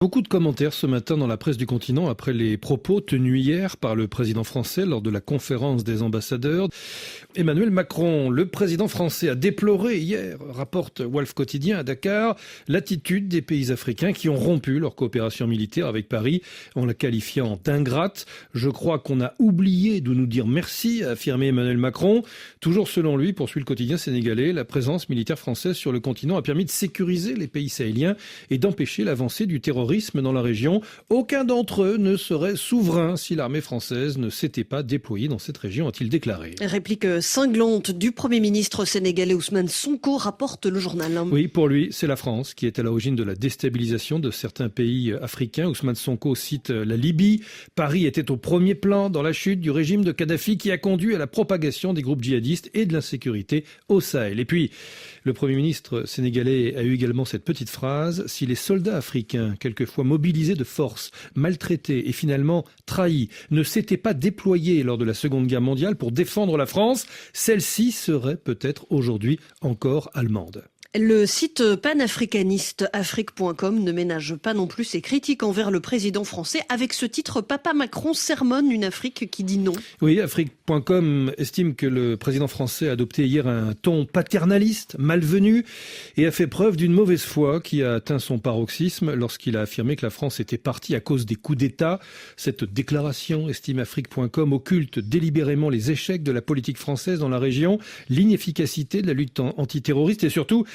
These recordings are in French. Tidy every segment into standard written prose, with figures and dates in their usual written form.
Beaucoup de commentaires ce matin dans la presse du continent après les propos tenus hier par le président français lors de la conférence des ambassadeurs. Emmanuel Macron, le président français, a déploré hier, rapporte Wolf Quotidien à Dakar, l'attitude des pays africains qui ont rompu leur coopération militaire avec Paris en la qualifiant d'ingrate. Je crois qu'on a oublié de nous dire merci, a affirmé Emmanuel Macron. Toujours selon lui, poursuit le quotidien sénégalais, la présence militaire française sur le continent a permis de sécuriser les pays sahéliens et d'empêcher l'avancée du terrorisme dans la région. Aucun d'entre eux ne serait souverain si l'armée française ne s'était pas déployée dans cette région, a-t-il déclaré. Réplique cinglante du Premier ministre sénégalais Ousmane Sonko, rapporte le journal. Oui, pour lui, c'est la France qui est à l'origine de la déstabilisation de certains pays africains. Ousmane Sonko cite la Libye. Paris était au premier plan dans la chute du régime de Kadhafi qui a conduit à la propagation des groupes djihadistes et de l'insécurité au Sahel. Et puis, le Premier ministre sénégalais a eu également cette petite phrase: si les soldats africains, quelquefois mobilisés de force, maltraités et finalement trahis, ne s'étaient pas déployés lors de la Seconde Guerre mondiale pour défendre la France, celle-ci serait peut-être aujourd'hui encore allemande. Le site panafricaniste afrique.com ne ménage pas non plus ses critiques envers le président français avec ce titre: Papa Macron sermonne une Afrique qui dit non. Oui, afrique.com estime que le président français a adopté hier un ton paternaliste, malvenu, et a fait preuve d'une mauvaise foi qui a atteint son paroxysme lorsqu'il a affirmé que la France était partie à cause des coups d'État. Cette déclaration, estime afrique.com, occulte délibérément les échecs de la politique française dans la région, l'inefficacité de la lutte antiterroriste et surtout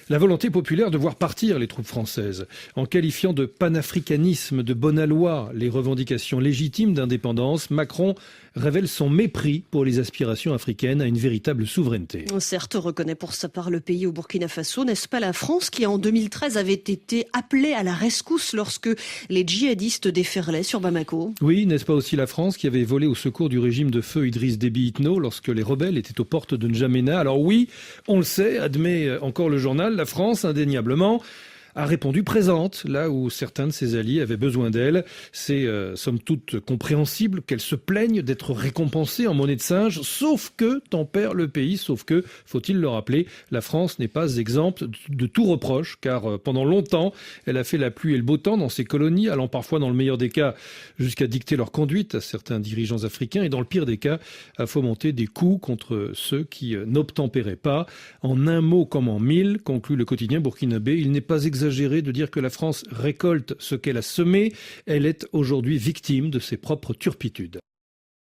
la volonté populaire de voir partir les troupes françaises. En qualifiant de panafricanisme de bonne loi les revendications légitimes d'indépendance, Macron révèle son mépris pour les aspirations africaines à une véritable souveraineté. Certes, reconnaît pour sa part le pays au Burkina Faso. N'est-ce pas la France qui, en 2013, avait été appelée à la rescousse lorsque les djihadistes déferlaient sur Bamako? Oui, n'est-ce pas aussi la France qui avait volé au secours du régime de feu Idriss Déby Itno lorsque les rebelles étaient aux portes de N'Djamena? Alors oui, on le sait, admet encore le journal, la France, indéniablement, a répondu présente là où certains de ses alliés avaient besoin d'elle. C'est somme toute compréhensible qu'elle se plaigne d'être récompensée en monnaie de singe, sauf que tempère le pays, sauf que, faut-il le rappeler, la France n'est pas exempte de tout reproche, car pendant longtemps, elle a fait la pluie et le beau temps dans ses colonies, allant parfois dans le meilleur des cas jusqu'à dicter leur conduite à certains dirigeants africains et dans le pire des cas à fomenter des coups contre ceux qui n'obtempéraient pas. En un mot comme en mille, conclut le quotidien burkinabé, il n'est pas exagéré de dire que la France récolte ce qu'elle a semé. Elle est aujourd'hui victime de ses propres turpitudes.